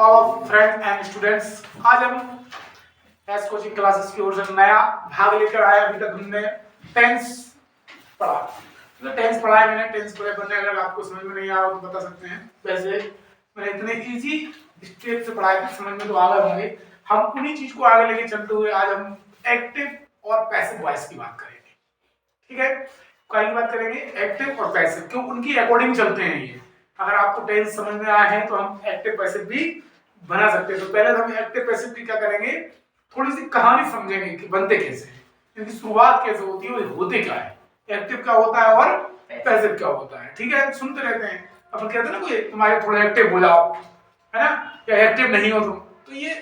All of friends and students. आज हम S coaching classes की ओर से नया भाग लेकर आए। अभी तक हमने टेंस पढ़ा, तो टेंस पढ़ा है मैंने। टेंस पढ़े बनने अगर आपको समझ में नहीं आया तो बता सकते हैं। वैसे मैंने इतने इजी स्टेप से पढ़ाए थे, समझ में तो आ गए होंगे। हम उन्हीं चीज को आगे लेके चलते हुए आज हम एक्टिव और पैसिव वॉइस की बात करेंगे। ठीक है, क्या की बात करेंगे? एक्टिव और पैसिव, क्यों उनकी अकॉर्डिंग चलते हैं ये। अगर आपको टेंस समझ में आया है तो हम एक्टिव पैसिव भी बना सकते हैं। तो पहले हम एक्टिव पैसिव की क्या करेंगे, थोड़ी सी कहानी समझेंगे कि बनते कैसे हैं, इनकी शुरुआत कैसे होती है, होते क्या है, एक्टिव क्या होता है और पैसिव क्या होता है। ठीक है, सुनते रहते हैं। अपन कहते हैं ना कोई तुम्हारे थोड़ा एक्टिव हो जाओ, है ना, या एक्टिव नहीं हो तुम, तो ये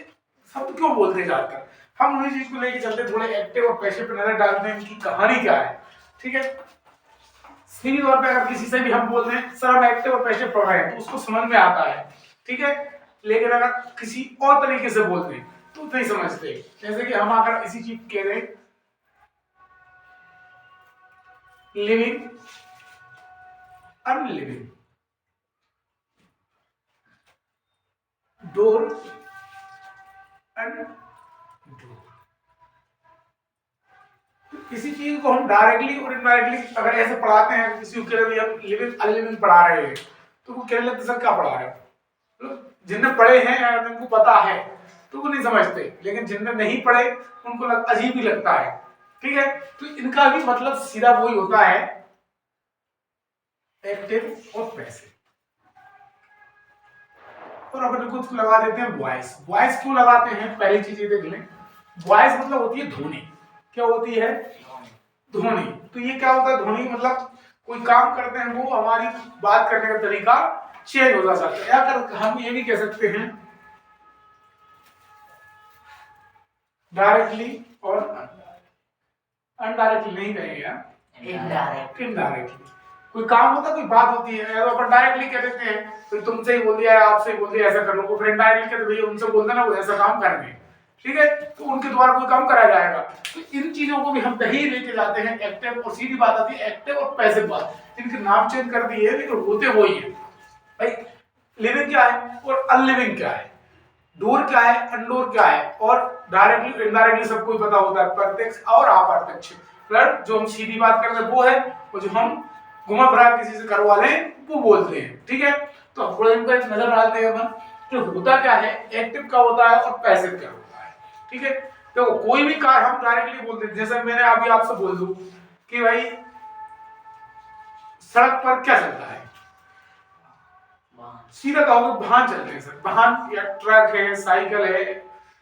शब्द क्यों बोलते जाकर। हम उन्हीं चीज को लेके चलते, थोड़े एक्टिव और पैसिव पर नजर डालते हैं, इनकी कहानी क्या है। ठीक है, सीधी तौर पे अगर किसी से भी हम बोलते हैं सर हम एक्टिव और पैसिव पढ़ रहे हैं तो उसको समझ में आता है। ठीक है, लेकिन अगर किसी और तरीके से बोलते हैं तो नहीं समझते। जैसे कि हम अगर इसी चीज कह रहे हैं लिविंग, अनलिविंग, डोर, अनडोर, किसी चीज को हम डायरेक्टली और इनडायरेक्टली अगर ऐसे पढ़ाते हैं, किसी को भी हम लिविंग अनलिविंग पढ़ा रहे हैं तो वो कहने लगते सर क्या पढ़ा रहे हो। जिनने पढ़े हैं या उनको पता है तो वो नहीं समझते, लेकिन जिनने नहीं पढ़े उनको अजीब ही लगता है। ठीक है, तो इनका भी मतलब सीधा वही होता है, एक्टिव और पैसिव। और अपन कुछ लगा देते हैं वॉइस। वॉइस क्यों लगाते हैं, पहली चीज ये देख लें। वॉइस मतलब होती है ध्वनि। क्या होती है? ध्वनि। तो ये क्या होता है ध्वनि, मतलब कोई काम करते हैं वो हमारी बात करने का तरीका चेंज हो जाता है। या कर हम ये भी कह सकते हैं डायरेक्टली और अनडायरेक्टली नहीं कहेंगे यार, इनडायरेक्टली। कोई काम होता है, कोई बात होती है, तो अपन डायरेक्टली कह देते हैं तो तुमसे ही बोल दिया है, आपसे ही बोल दिया ऐसा कर लो। फिर इनडायरेक्टली कहते भैया उनसे बोलना ना वो ऐसा काम करने। ठीक है, तो उनके द्वारा कोई काम कराया जाएगा। तो इन चीजों को भी हम दही लेके जाते हैं एक्टिव, और सीधी बात आती है एक्टिव और पैसिव बात। इनके नाम चेंज कर दिए लेकिन होते वही है भाई। लिविंग क्या है और अनलिविंग क्या है, डोर क्या है, अनडोर क्या है, और डायरेक्टली इनडायरेक्टली सबको पता होता है, प्रत्यक्ष और अप्रत्यक्ष। प्लस जो हम सीधी बात करते हैं वो है, और जो हम घुमा फिरा किसी से करवा लें वो बोलते हैं। ठीक है, तो थोड़ा इन पर नजर डालते हैं अपन कि होता क्या है, एक्टिव क्या होता है और पैसिव क्या होता है। ठीक है, देखो कोई भी कार्य हम डायरेक्टली बोलते हैं। जैसे मैंने अभी आपसे बोल दूं कि भाई सड़क पर क्या चलता है, सीधा कहोगे वाहन चलते हैं सर। वाहन या ट्रक है, साइकिल है,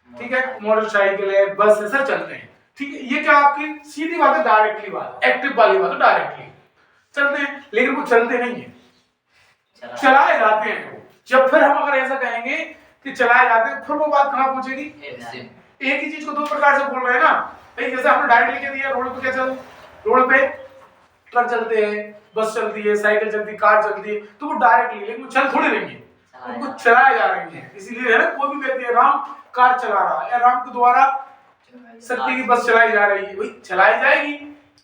ठीक है, मोटरसाइकिल है, बस है, सर चलते हैं। ठीक है, ये क्या आपकी सीधी बात है, डायरेक्टली बात, एक्टिव वाली बात है, डायरेक्टली चलते हैं। लेकिन वो चलते नहीं है, चलाए जाते हैं। जब फिर हम अगर ऐसा कहेंगे कि चलाए जाते हैं, फिर वो बात कहां पहुंचेगी? एक ही चीज को दो प्रकार से बोल रहे हैं ना भाई। जैसे हमने डायरेक्टली कह दिया रोड पे क्या चल, रोड पे ट्रक चलते हैं, बस चलती है, साइकिल चलती है, कार चलती है, तो वो डायरेक्टली, लेकिन वो चल थोड़ी रही है, उनको चलाए जा रही है। इसीलिए है ना, कोई भी व्यक्ति राम कार चला रहा है या राम के द्वारा सत्य की बस चलाई जा रही है, वही चलाई जाएगी।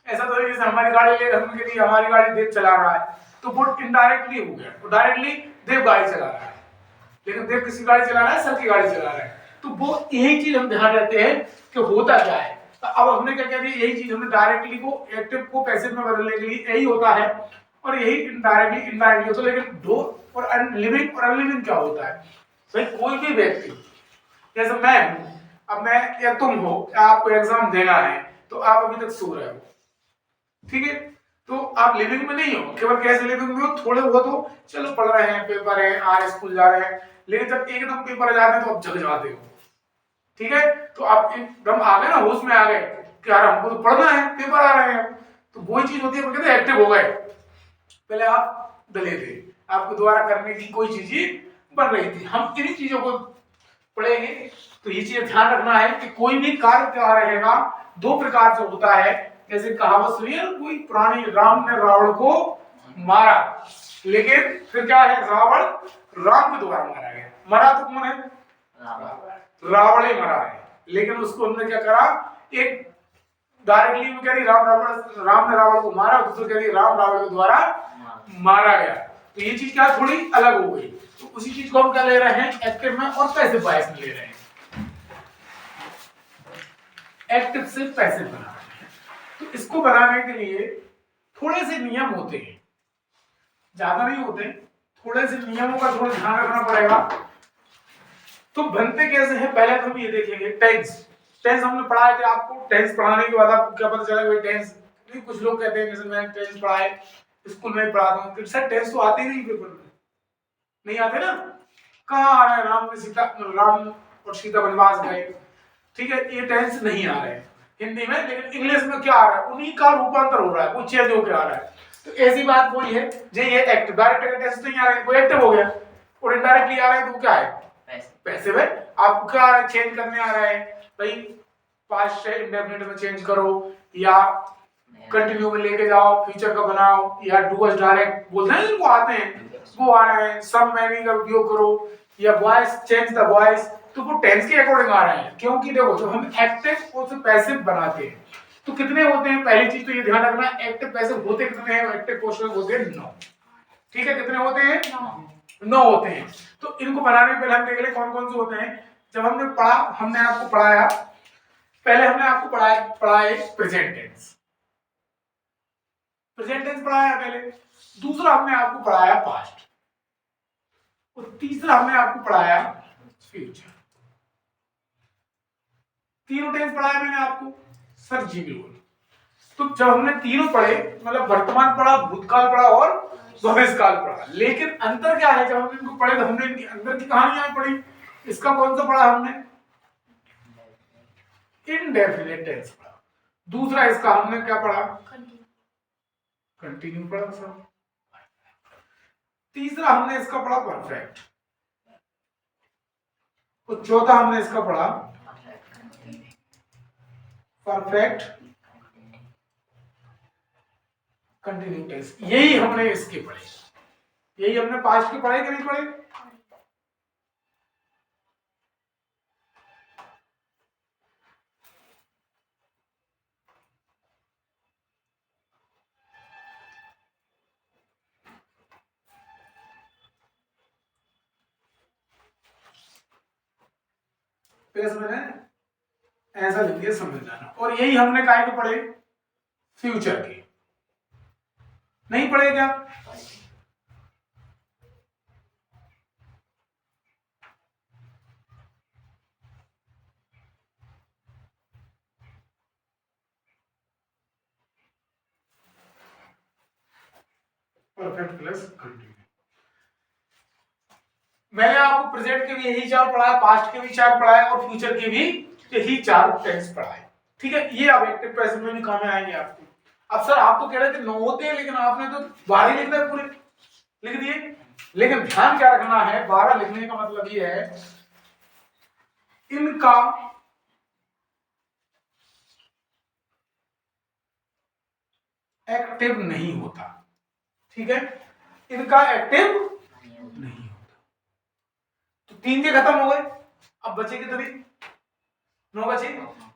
ऐसा तो जैसे हमारी गाड़ी ले, हम कहते हैं हमारी गाड़ी देव चला रहा है, तो वो इनडायरेक्टली हो गया, तो डायरेक्टली देव गाड़ी चला रहा है, लेकिन देव किसी गाड़ी चला रहा है, सत्य की गाड़ी चला रहा है। तो वो यही चीज हम ध्यान रखते हैं कि होता क्या है। तो अब हमने क्या कह दिया, यही चीज हमने डायरेक्टली को एक्टिव को पैसिव में बदलने के लिए यही होता है, और यही इनडायरेक्टली इनडायरेक्टली होता है। लेकिन डोर और अनलिविंग और अनलिविंग क्या होता है भाई? कोई भी व्यक्ति, जैसे मैं हूं, अब मैं या तुम हो, आपको एग्जाम देना है तो आप अभी तक सो रहे हो, ठीक है, तो आप लिविंग में नहीं हो। केवल कैसे लिविंग में हो, थोड़े बहुत हो, चलो पढ़ रहे हैं, पेपर है, आज स्कूल जा रहे हैं, लेकिन जब एकदम पेपर आ जाते हैं तो आप जग जाते हो। ठीक है, तो आप एकदम आ गए ना, होश में आ गए कि यार हमको तो पढ़ना है, पेपर आ रहे हैं, तो वही चीज होती है, कहते हैं एक्टिव हो गए। पहले आप डले थे, आपको दोबारा करने की कोई चीज ही बन रही थी। हम इन्हीं चीजों को पढ़ेंगे, तो ये चीज ध्यान रखना है कि कोई भी कार्य क्या रहेगा, दो प्रकार से होता है। जैसे कहावत सुनी है कोई पुरानी, राम ने रावण को मारा, लेकिन फिर क्या है, रावण राम के द्वारा मारा गया। मरा तो कौन है? रावण ही मरा है, लेकिन उसको हमने क्या करा, एक डायरेक्टली में कह रही राम ने रावण को मारा, दूसरी कह रही राम रावण के द्वारा मारा गया। तो ये चीज क्या थोड़ी अलग हो गई। तो उसी चीज को हम क्या ले रहे हैं एक्टिव में और पैसिव वॉइस में ले रहे हैं। एक्टिव से पैसिव बना रहे हैं। तो इसको बनाने के लिए थोड़े से नियम होते हैं, ज्यादा नहीं होते, थोड़े से नियमों का थोड़ा ध्यान रखना पड़ेगा। तो बनते कैसे हैं पहले तो हम ये देखेंगे। टेंस हमने पढ़ाए थे आपको। टेंस पढ़ाने के बाद आपको क्या पता चला भाई टेंस, कुछ लोग कहते हैं जैसे मैंने टेंस पढ़ाए स्कूल में पढ़ाता हूँ, तो सर टेंस तो आते ही नहीं पेपर में, नहीं आते ना। कहाँ आ रहा है राम और सीता वनवास गए, ठीक है, ये टेंस नहीं आ रहे हैं हिंदी में, लेकिन इंग्लिश में क्या आ रहा है, उन्हीं का रूपांतर हो रहा है, वो चेंज होकर आ रहा है। तो ऐसी बात वही है जो ये एक्टिव डायरेक्ट टेंस नहीं आ रहा है, वो एक्टिव हो गया, और इनडायरेक्टली आ रहा है तो क्या है पैसिव है। आपको क्या चेंज करने आ रहा है भाई, पास्ट से इंडेफिनिट में चेंज करो, या कंटिन्यू में लेके जाओ, फ्यूचर का बनाओ, या डू अस डायरेक्ट बोलते हैं जिनको आते हैं वो आ रहा है, सम मैनी का उपयोग करो, या वॉइस चेंज द वॉइस, तो वो टेंस के अकॉर्डिंग आ रहे हैं। क्योंकि देखो जब हम एक्टिव और पैसिव बनाते हैं तो कितने होते हैं, पहली चीज तो ये ध्यान रखना, एक्टिव पैसिव होते कितने हैं, एक्टिव पोस्टर होते हैं 9, ठीक है, कितने होते हैं 9 होते हैं। तो इनको बनाने पहले हम देख ले कौन कौन से होते हैं। जब हमने पढ़ा, हमने आपको पढ़ाया, पहले हमने आपको पढ़ाया प्रेजेंट टेंस पढ़ाया पहले, दूसरा हमने आपको पढ़ाया पास्ट, और तीसरा हमने आपको पढ़ाया फ्यूचर। तीनों टेंस पढ़ाया मैंने आपको, सर जी बिल्कुल। तो जब हमने तीनों पढ़े, मतलब वर्तमान पढ़ा, भूतकाल पढ़ा और भविष्यकाल पढ़ा, लेकिन अंतर क्या है, जब हमने इनको पढ़े तो हमने इनके अंदर की कहानियां पढ़ी। इसका कौन सा पढ़ा हमने, इनडेफिनिट टेंस पढ़ा। दूसरा इसका हमने क्या पढ़ा, कंटिन्यू पढ़ा सर। तीसरा हमने इसका पढ़ा परफेक्ट, और चौथा हमने इसका पढ़ा परफेक्ट कंटिन्यू टेंस। यही हमने इसके पढ़े, यही हमने पास्ट के पढ़े कि नहीं पढ़े। मैंने ऐसा लिख दिया, समझ जाना। और यही हमने काय के पढ़े, फ्यूचर के नहीं पढ़े क्या। Perfect plus continue. मैंने आपको प्रेजेंट के भी यही 4 पढ़ाया, पास्ट के भी 4 पढ़ाया, और फ्यूचर के भी यही 4 टेंस पढ़ाए, ठीक है। ये अब एक्टिव पैसिव में भी काम में आएंगे आपको। अब सर आप तो कह रहे थे 9 होते हैं, लेकिन आपने तो 12 ही लिखना है, पूरे लिख दिए। लेकिन ध्यान क्या रखना है, 12 लिखने का मतलब ये है इनका एक्टिव नहीं होता, ठीक है, इनका एक्टिव नहीं होता। तो 3 के खत्म हो गए, अब बचे कितने, 9 बचे,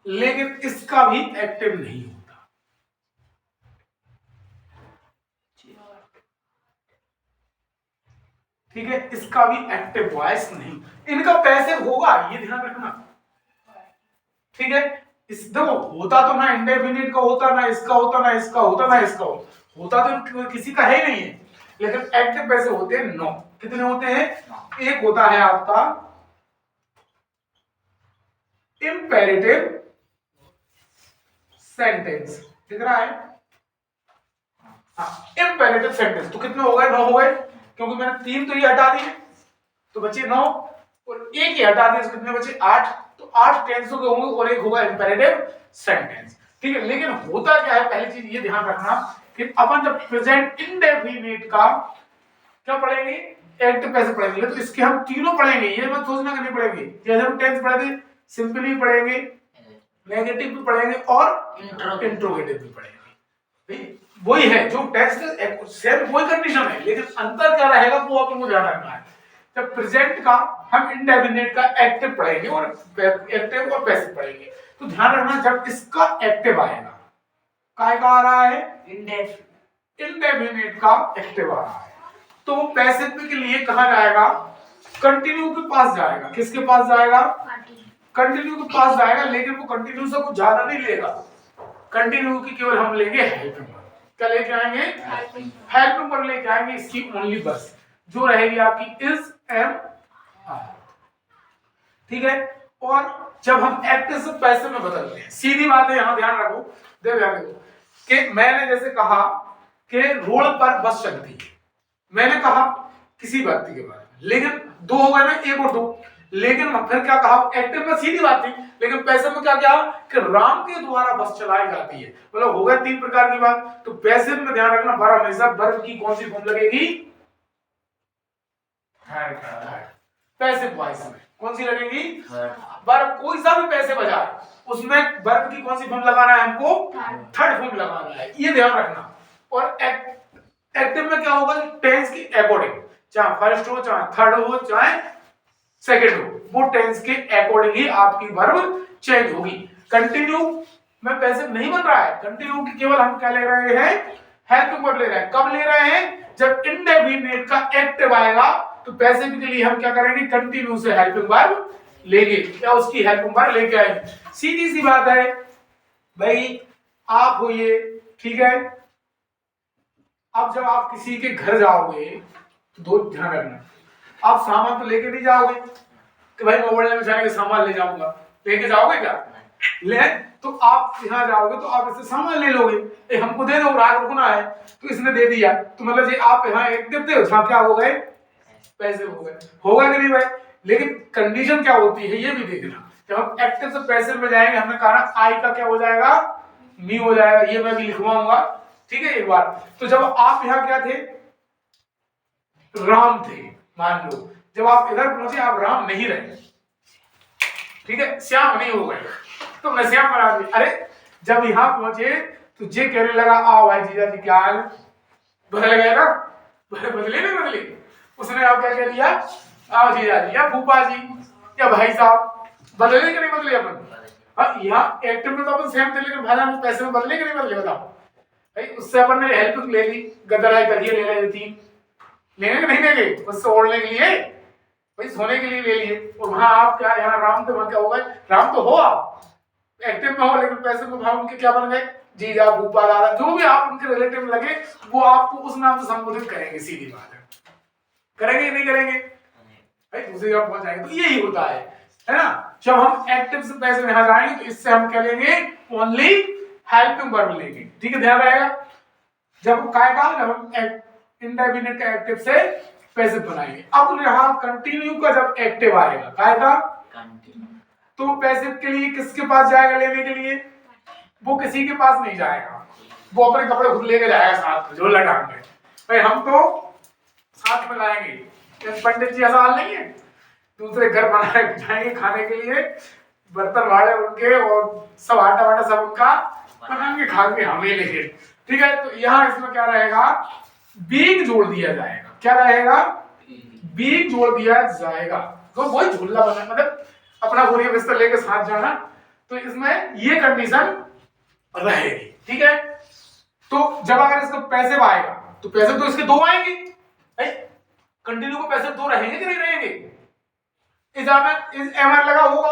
लेकिन इसका भी एक्टिव नहीं होता, ठीक है, इसका भी एक्टिव वॉइस नहीं। इनका पैसिव होगा, ये ध्यान रखना, ठीक है। इस देखो होता तो ना इंडेफिनिट का होता, ना इसका होता, ना इसका होता, ना इसका होता तो किसी का है नहीं है, लेकिन एक्टिव पैसिव होते हैं 9। कितने होते हैं, एक होता है आपका इंपेरेटिव सेंटेंस, दिख रहा है, इंपेरेटिव सेंटेंस। तो कितने हो गए, 9 हो गए, क्योंकि मैंने 3 तो ये हटा दिए तो बचे 9, और एक ही हटा दिए तो कितने बचे 8। तो 8 टेंसों के होंगे और एक होगा इंपेरेटिव सेंटेंस, ठीक है। लेकिन होता क्या है, पहली चीज ये ध्यान रखना कि अपन जब प्रेजेंट इंडेफिनिट का क्या पढ़ेंगे, एक्टिव पैसिव पढ़ेंगे, तो इसके हम तीनों पढ़ेंगे, ये मत सोचना कि नहीं पढ़ेंगे। जैसे हम टेंस पढ़े थे, सिंपली पढ़ेंगे, नेगेटिव भी पढ़ेंगे और इंट्रोगेटिव भी पढ़ेंगे। वही है जो टेक्स्ट सेम वही कंडीशन है, लेकिन अंतर क्या रहेगा वो अपन को ध्यान रखना है। जब प्रेजेंट का हम इंडेफिनिट का एक्टिव पढ़ेंगे और एक्टिव और पैसिव पढ़ेंगे, तो ध्यान रखना जब इसका एक्टिव आएगा, काय का आ रहा है, इंडेफिनिट का एक्टिव आ रहा है, तो वो पैसिव के लिए कहाँ जाएगा, कंटिन्यू के पास जाएगा। किसके पास जाएगा, कंटिन्यू के पास जाएगा, लेकिन वो कंटिन्यू से कुछ ज्यादा नहीं लेगा। कंटिन्यू की केवल हम लेंगे हेल्पिंग वर्ब। क्या लेके आएंगे, हेल्पिंग वर्ब लेके आएंगे। इसकी ओनली बस जो रहेगी आपकी इज एम आर, ठीक है। और जब हम एक्टिव से पैसिव में बदलते हैं, सीधी बात है, यहां ध्यान रखो, ध्यान रखो कि मैंने जैसे कहा कि रोड पर बस चलती है, मैंने कहा किसी व्यक्ति के बारे में, लेकिन दो हो गए ना, एक और दो, लेकिन फिर क्या कहा, एक्टिव में सीधी बात थी, लेकिन पैसिव में क्या कहा कि राम के द्वारा बस चलाई जाती है, मतलब हो गए तीन प्रकार की बात। तो पैसिव में ध्यान रखना, वर्ब हमेशा वर्ब की कौन सी फॉर्म लगेगी, पैसिव वॉइस में कौन सी लगेगी, वर्ब कोई सा भी पैसिव आ जाए उसमें वर्ब की कौन सी फॉर्म लगाना है, हमको थर्ड फॉर्म लगाना है, ये ध्यान रखना। और एक्टिव में क्या होगा, टेंस की अकॉर्डिंग, चाहे फर्स्ट हो, चाहे थर्ड हो, चाहे सेकंड हो, वो टेंस के अकॉर्डिंग ही आपकी वर्ब चेंज होगी। कंटिन्यू में पैसिव नहीं बन रहा है, कंटिन्यू की केवल हम क्या ले रहे हैं, हेल्पिंग वर्ब ले रहे हैं। कब ले रहे हैं, जब इंडेफिनिट का एक्टिव आएगा तो पैसिव के लिए हम क्या करेंगे, कंटिन्यू से हेल्पिंग वर्ब लेंगे या उसकी हेल्पिंग वर्ब लेके आएंगे। सीधी सी बात है भाई, आप हो ये, ठीक है। अब जब आप किसी के घर जाओगे तो दो ध्यान रखना, आप सामान तो लेके नहीं जाओगे कि भाई मोबाइल में जाके सामान ले जाऊंगा, लेके जाओगे क्या, ले तो आप यहाँ जाओगे तो आप इससे सामान ले लोगे, हमको दे दो, रात रुकना है, तो इसने दे दिया, तो मतलब ये आप यहाँ एक देते हो, क्या हो गए, पैसे हो गए, होगा कि नहीं भाई। लेकिन कंडीशन क्या होती है ये भी देखना, जब हम एक्टिव से पैसिव में जाएंगे, हमने कहा आई का क्या हो जाएगा, मी हो जाएगा, ये मैं भी लिखवाऊंगा, ठीक है एक बार। तो जब आप यहाँ क्या थे, राम थे, मान लो जब आप इधर पहुंचे आप राम नहीं रहे, ठीक है, श्याम नहीं हो गए, तो मैं श्याम बना दिया। अरे जब यहाँ पहुंचे तो जे कहने लगा आओ भाई जीजा जी क्या हाल, बदल गए ना, बदले नहीं बदले, उसने आप क्या कह दिया, आओ जीजा जी या फूफा जी या भाई साहब, बदले कि नहीं बदले अपन, हाँ यहाँ एक्टिव में तो अपन सेम थे, लेकिन भाषा में पैसे में बदले कि नहीं बदले, बताओ भाई। उससे अपन ने हेल्प ले ली, गदराई करिए ले रही थी, लेने के नहीं लेंगे, उससे ओढ़ने के लिए भाई, सोने के लिए ले लिए। और वहां आप क्या, यहाँ राम थे, वहां क्या हो गए, राम तो हो आप, एक्टिव में हो, लेकिन पैसे में भाव उनके क्या बन गए, जीजा फूफा दादा, जो भी आप उनके रिलेटिव लगे वो आपको उस नाम से संबोधित करेंगे, सीधी बात है, करेंगे नहीं करेंगे भाई, दूसरी जगह पहुंच जाएंगे। तो यही होता है ना। जब हम एक्टिव से पैसे में यहाँ जाएंगे तो इससे हम क्या लेंगे, ओनली हेल्पिंग वर्ब लेंगे, ठीक है, ध्यान रहेगा। जब काय का, जब हम इंडेफिनिट का एक्टिव से पैसिव बनाएंगे। अब रहा कंटिन्यू का, जब एक्टिव आएगा काय का कंटिन्यू, तो पैसिव के लिए किसके पास जाएगा लेने के लिए, वो किसी के पास नहीं जाएगा, वो अपने कपड़े खुद लेके जाएगा साथ में, झोला टांग के, भाई हम तो साथ में लाएंगे, पंडित जी ऐसा हाल नहीं है, दूसरे घर बनाए जाएंगे खाने के लिए, बर्तन वाले उनके और सब आटा वाटा सब उनका बनाएंगे, खाएंगे हमें लेके, ठीक है। तो यहाँ इसमें क्या रहेगा, बीइंग जोड़ दिया जाएगा, क्या रहेगा, बीइंग जोड़ दिया जाएगा, तो वही झूला बना, मतलब अपना बोरिया बिस्तर लेके साथ जाना, तो इसमें ये कंडीशन रहेगी, ठीक है। तो जब अगर इसका पैसिव आएगा तो पैसिव तो इसके दो आएंगे भाई, कंटिन्यू को पैसिव दो रहेंगे कि नहीं रहेंगे, इस एमआर लगा होगा,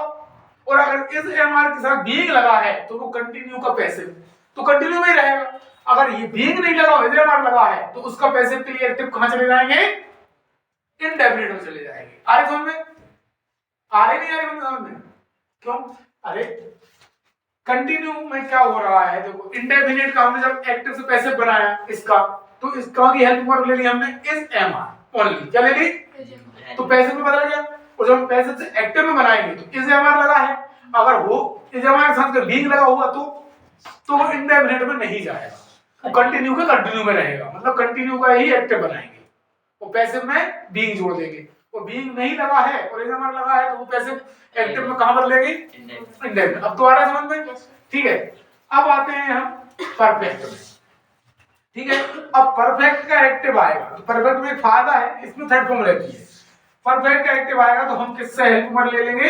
और अगर इस एमआर के साथ बीइंग लगा है तो वो कंटिन्यू का पैसिव तो कंटिन्यू में ही रहेगा। अगर ये बीइंग नहीं लगा, इस एमआर लगा है, तो उसका पैसिव के लिए एक्टिव कहां चले जाएंगे, इंडेफिनिट में चले जाएंगे। आ रहे समझ में, आ रहे नहीं आ रहे समझ में, क्यों, अरे कंटिन्यू में क्या हो रहा है, देखो इंडेफिनिट का हमने जब एक्टिव से पैसिव बनाया इसका, तो इसका की हेल्प वर्ब ले ली हमने इस एमआर ओनली, क्या ले ली, तो पैसिव में बदल गया। और जब हम पैसिव से एक्टिव में बनाएंगे तो इस एमआर लगा है, अगर वो इस एमआर के साथ बीइंग लगा हुआ तो वो इंडेफिनिट में नहीं जाएगा, वो कंटिन्यू के कंटिन्यू में रहेगा, मतलब कंटिन्यू का ही एक्टिव बनाएंगे, और पैसिव में बीइंग जोड़ देंगे, और बीइंग नहीं लगा है और इस एमआर लगा है तो वो पैसिव एक्टिव में कहां बदलेंगे, इंडेफिनिट। अब तो आ रहा है समझ में, ठीक है। अब आते हैं हम परफेक्ट में, ठीक है। अब परफेक्ट का एक्टिव आएगा तो परफेक्ट में एक फायदा है, इसमें थर्ड फॉर्म रहती है। परफेक्ट का एक्टिव आएगा तो हम किससे हेल्प वर्ब ले लेंगे,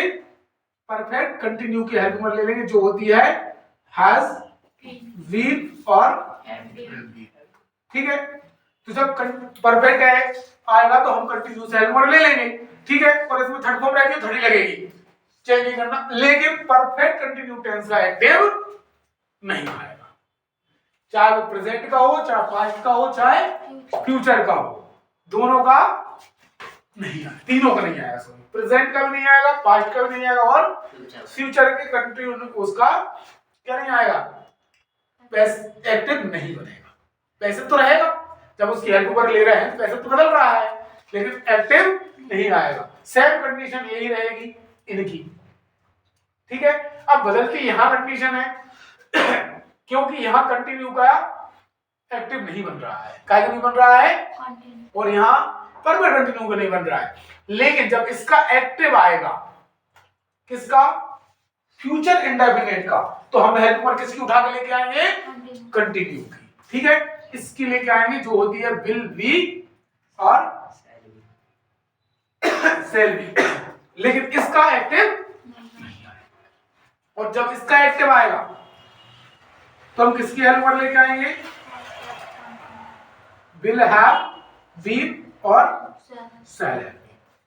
परफेक्ट कंटिन्यू की हेल्प वर्ब ले लेंगे, जो होती है हैज, बीन और, ठीक है। तो जब परफेक्ट है आएगा तो हम कंटिन्यूस हेल्प वर्ब ले लेंगे, ठीक है, और इसमें थर्ड फॉर्म रहेगी थर्ड ही लगेगी, चेंज नहीं करना। लेकिन परफेक्ट कंटिन्यू टेंस का एक्टिव नहीं आएगा, चाहे वो प्रेजेंट का हो, चाहे पास्ट का हो, चाहे फ्यूचर का हो, दोनों का नहीं आएगा, तीनों का नहीं आएगा। सॉरी, प्रेजेंट का भी नहीं आएगा, पास्ट का भी नहीं आएगा, और फ्यूचर के कंटिन्यू उसका क्या नहीं आएगा, एक्टिव नहीं बनेगा। पैसे तो रहेगा, जब उसकी हेल्प पर ले रहे हैं पैसे तो बदल रहा है, लेकिन एक्टिव नहीं आएगा। सेम कंडीशन यही रहेगी इनकी, ठीक है। अब बदलती यहां कंडीशन है क्योंकि यहां कंटिन्यू का एक्टिव नहीं बन रहा है, क्या नहीं बन रहा है, और यहां परमानेंट कंटिन्यू का नहीं बन रहा है। लेकिन जब इसका एक्टिव आएगा, किसका, फ्यूचर इंडेफिनिट का, तो हम हेल्प पर किसकी उठा के लेके आएंगे, कंटिन्यू की, ठीक है। इसकी लेके आएंगे जो होती है विल बी और सेल बी, लेकिन इसका एक्टिव नहीं आएगा। और जब इसका एक्टिव आएगा तो हम किसकी हेल्प पर लेके आएंगे, विल हैव, बीन और सेल,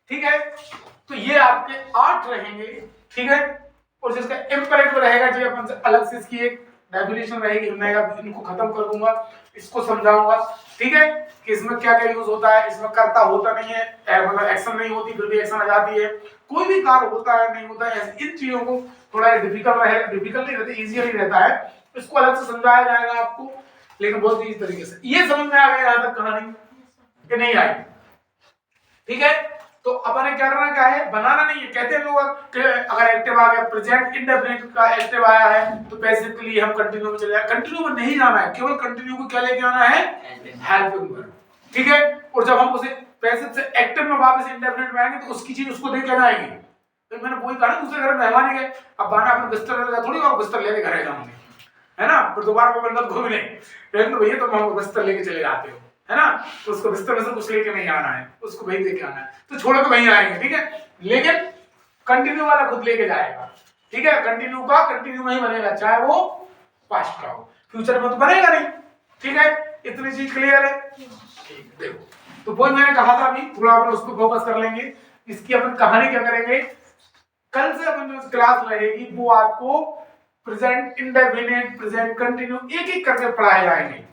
ठीक है। तो ये आपके 8 रहेंगे, ठीक है। और जिसका इंपरेटिव रहेगा जो अपन अलग से इसकी एक डेफिनेशन रहेगी, मैं इनको खत्म कर दूंगा, इसको समझाऊंगा, ठीक है, कि इसमें क्या क्या यूज होता है। इसमें कर्ता होता नहीं है, मतलब एक्शन नहीं होती फिर भी एक्शन आ जाती है, कोई भी कार्य होता है नहीं होता है, इन चीजों को थोड़ा डिफिकल्ट नहीं रहता, इजी रहता है। इसको अलग से समझाया जाएगा आपको, लेकिन बहुत इजी तरीके से। ये समझ में आ गया यहाँ तक कहानी कि नहीं आई, ठीक है। तो अपन ने क्या करना, क्या है, बनाना नहीं है। कहते हैं लोग कि अगर एक्टिव आ गया, प्रेजेंट इंडेफिनिट का एक्टिव आया है तो पैसिव के लिए हम कंटिन्यू में चले जाए। कंटिन्यू में नहीं जाना है, केवल कंटिन्यू को क्या लेके आना है, हेल्पिंग वर्ब, ठीक है। और जब हम उसे पैसिव से एक्टिव में वापस इंडेफिनिट में आएंगे तो उसकी चीज उसको दे के आएंगे। तो मैंने वही कहा, दूसरे घर मेहमान गए, अब बाना अपने बिस्तर लेकर थोड़ी और बिस्तर लेके घर जाऊंगे, है ना, फिर दोबारा वो बंदा घूम नहीं, लेकिन तो भैया तुम हम बिस्तर लेके चले जाते हो, है ना, तो उसको बिस्तर में से कुछ लेके नहीं आना है, उसको वही लेके आना है, तो छोड़ो तो वहीं आएंगे, ठीक है। लेकिन कंटिन्यू वाला खुद लेके जाएगा, ठीक है। कंटिन्यू का कंटिन्यू में ही बनेगा, चाहे वो पास्ट का हो, फ्यूचर में तो बनेगा नहीं, ठीक है। इतनी चीज क्लियर है, ठीक। देखो तो वो मैंने कहा था अभी, थोड़ा अपन उसको फोकस कर लेंगे। इसकी अपन कहानी क्या करेंगे, कल से अपन जो क्लास रहेगी वो आपको प्रेजेंट इंडेफिनिट, प्रेजेंट कंटिन्यू एक एक करके पढ़ाए जाएंगे,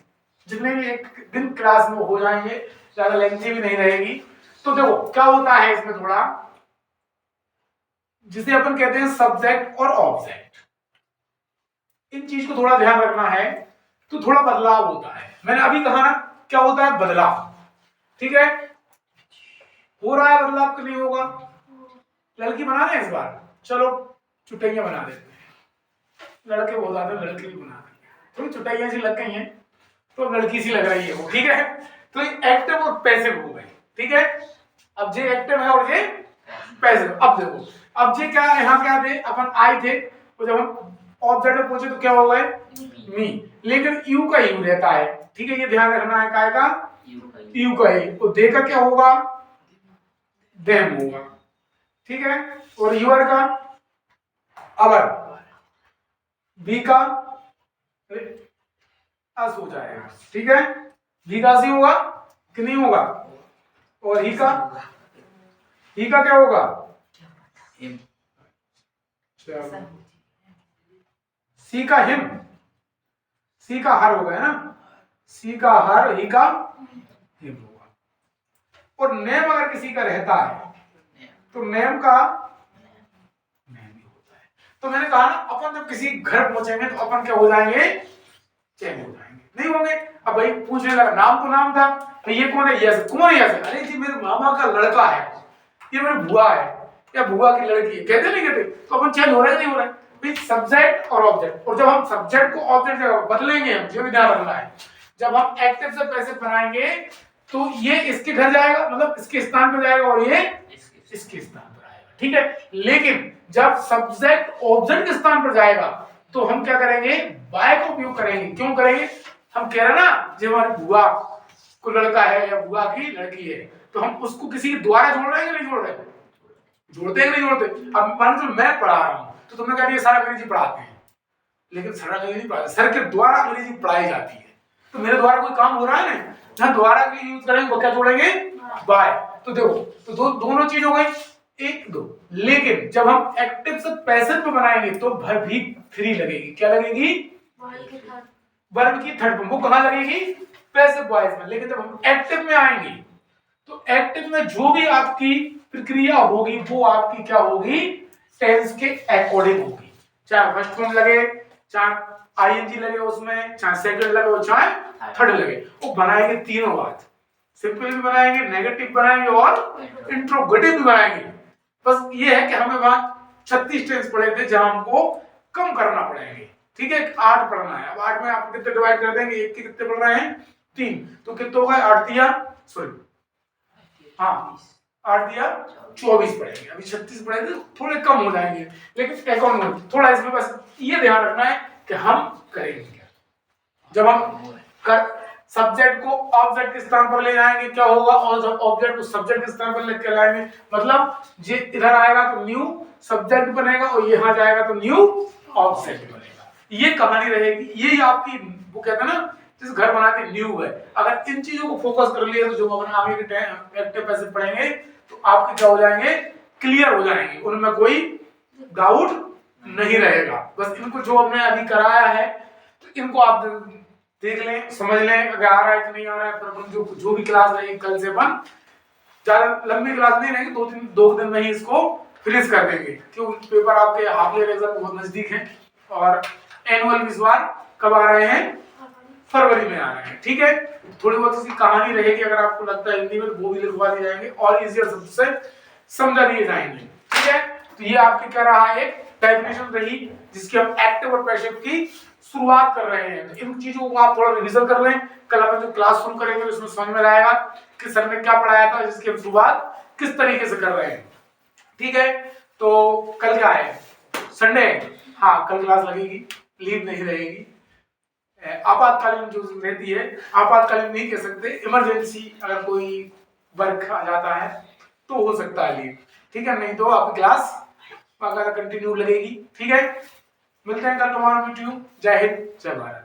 जितने भी एक दिन क्लास में हो जाएंगे, ज्यादा लेंथी भी नहीं रहेगी। तो देखो क्या होता है इसमें थोड़ा, जिसे अपन कहते हैं सब्जेक्ट और ऑब्जेक्ट, इन चीज को थोड़ा ध्यान रखना है। तो थोड़ा बदलाव होता है, मैंने अभी कहा ना क्या होता है, बदलाव, ठीक है। हो रहा है बदलाव कि नहीं होगा, लड़की बना दें इस बार, चलो चुटैया बना देते हैं, लड़के बहुत ज्यादा लड़के भी बना देंगे, थोड़ी चुटैया सी लग गई है तो लड़की सी लग रही है वो, ठीक है। तो एक्टिव और पैसिव हो गए, ठीक है। अब ये एक्टिव है और ये पैसिव। अब देखो, अब ये क्या है, यहाँ क्या थे अपन, आई थे, तो जब हम ऑब्जेक्ट में पहुंचे तो क्या हो गए, मी, लेकिन यू का यू रहता है, ठीक है। ये ध्यान रखना है, काय का, यू का ही, तो दे का क्या होगा, देम होगा, ठीक है। और यूर का अवर, बी का अस हो जाएगा, ठीक है। भी का सी होगा कि नहीं होगा, और ही का क्या होगा, सी का हिम, सी का हर होगा, है ना, सी का हर, ही का हिम होगा। और नेम अगर किसी का रहता है तो नेम का नेम भी होता है। तो मैंने कहा ना, अपन जब किसी घर पहुंचेंगे तो अपन क्या हो जाएंगे, चेंज हो जाएंगे, नहीं होंगे। अब भाई पूछने लगा, नाम तो नाम था, तो ये कौन है, यस, कौन है यस, अरे जी मेरे मामा का लड़का है, ये मेरी बुआ है या बुआ की लड़की है, कहते नहीं कहते। तो अपन चेंज हो रहे नहीं हो रहे भाई, सब्जेक्ट और ऑब्जेक्ट। और जब हम सब्जेक्ट को ऑब्जेक्ट से बदलेंगे, हम ये भी ध्यान रखना है, जब हम एक्टिव से पैसिव बनाएंगे तो ये इसके घर जाएगा, मतलब इसके स्थान पर जाएगा, और ये इसके स्थान पर आएगा, ठीक है। लेकिन जब सब्जेक्ट ऑब्जेक्ट के स्थान पर जाएगा तो हम क्या करेंगे, बाय का उपयोग करेंगे। क्यों करेंगे, हम कह रहे हैं ना, जब हमारी बुआ को लड़का है या बुआ की लड़की है, तो हम उसको किसी के द्वारा जोड़ रहे हैं कि नहीं जोड़ रहे, जोड़ते हैं कि नहीं जोड़ते। अब मान लो मैं पढ़ा रहा हूं तो तुमने कहा सर अंग्रेजी पढ़ाते हैं, लेकिन सर अंग्रेजी पढ़ाते, सर के द्वारा अंग्रेजी पढ़ाई जाती है, तो मेरे द्वारा कोई काम हो रहा है नहीं, जहां दोबारा के यूज करेंगे वो क्या जोड़ेंगे, बाय। तो देखो, तो दोनों चीज हो गई, एक दो। लेकिन जब हम एक्टिव से पैसिव पे बनाएंगे तो भी थ्री लगेगी। क्या लगेगी, वर्ब की थर्ड फॉर्म। वो कहां लगेगी, पैसिव वॉइस में। लेकिन जब हम एक्टिव में आएंगे तो एक्टिव में जो भी आपकी प्रक्रिया होगी वो आपकी क्या होगी, टेंस के अकॉर्डिंग होगी। चाहे फर्स्ट फॉर्म लगे, चाहे आईएनजी लगे उसमें, चाहे सेकंड लगे और चाहे थर्ड लगे, वो बनाएंगे तीनों बात। सिंपल भी बनाएंगे, नेगेटिव बनाएंगे और इंट्रोगेटिव भी बनाएंगे। बस ये है कि हमें वहां 36 टेंस पढ़े थे जहां हमको कम करना पड़ेंगे। ठीक है, 8 पढ़ना है। अब 8 में आप कितने डिवाइड कर देंगे, एक के कितने पढ़ रहे हैं, 3, तो कितने हो गए, 8 दिया, सॉरी हाँ 8 दिया 24 पढ़ेंगे। अभी 36 पढ़ेंगे, थोड़े कम हो जाएंगे, लेकिन अकाउंट में थोड़ा इसमें बस ये ध्यान रखना है कि हम करेंगे क्या। जब हम सब्जेक्ट को ऑब्जेक्ट के स्थान पर ले जाएंगे क्या होगा, और जब ऑब्जेक्ट को सब्जेक्ट के स्थान पर लेकर लाएंगे, मतलब ये इधर आएगा तो न्यू सब्जेक्ट बनेगा और यहाँ जाएगा तो न्यू ऑब्जेक्ट बनेगा। ये कहानी रहेगी, यही आपकी वो कहते हैं ना जिस घर बनाते न्यू है। अगर इन चीजों को फोकस कर लिया तो जो अपन आगे के टाइम एक्टिव पैसिव पढ़ेंगे तो आपके क्या हो जाएंगे, क्लियर हो जाएंगे, उनमें कोई डाउट नहीं रहेगा। बस इनको जो हमने अभी कराया है तो इनको आप देख लें, समझ लें, अगर आ रहा है कि नहीं आ रहा है। फिर अपन जो भी क्लास रहेगी कल से अपन ज्यादा लंबी क्लास नहीं रहेगी, 2 दिन में ही इसको फिनिश कर देंगे, क्योंकि पेपर आपके हाफ ईयर एग्जाम बहुत नजदीक है और एनुअल इस बार कब आ रहे हैं, फरवरी में आ रहे हैं। ठीक है, थोड़ी बहुत इसकी कहानी रहेगी, अगर आपको लगता है हिंदी में वो भी लिखवा दिए जाएंगे और इजियर शब्द से समझा दिए जाएंगे। ठीक है, तो ये आपके क्या रहा, एक डेफिनेशन रही जिसकी हम एक्टिव और पैसिव की शुरुआत कर रहे हैं। तो इन चीजों को आप थोड़ा रिवीजन कर लें, कल अपन जो क्लास शुरू करेंगे उसमें समझ में आएगा कि सर ने क्या पढ़ाया था, जिसकी हम शुरुआत किस तरीके से कर रहे हैं। ठीक है, तो कल क्या है, संडे, हाँ कल क्लास लगेगी, लीव नहीं रहेगी। आपातकालीन जो रहती है, आपातकालीन नहीं कह सकते, इमरजेंसी अगर कोई वर्क आ जाता है तो हो सकता है लीव। ठीक है, नहीं तो आपकी क्लास अगर कंटिन्यू लगेगी। ठीक है, मिलते हैं कल टुमारो वीडियो। जय हिंद, जय भारत।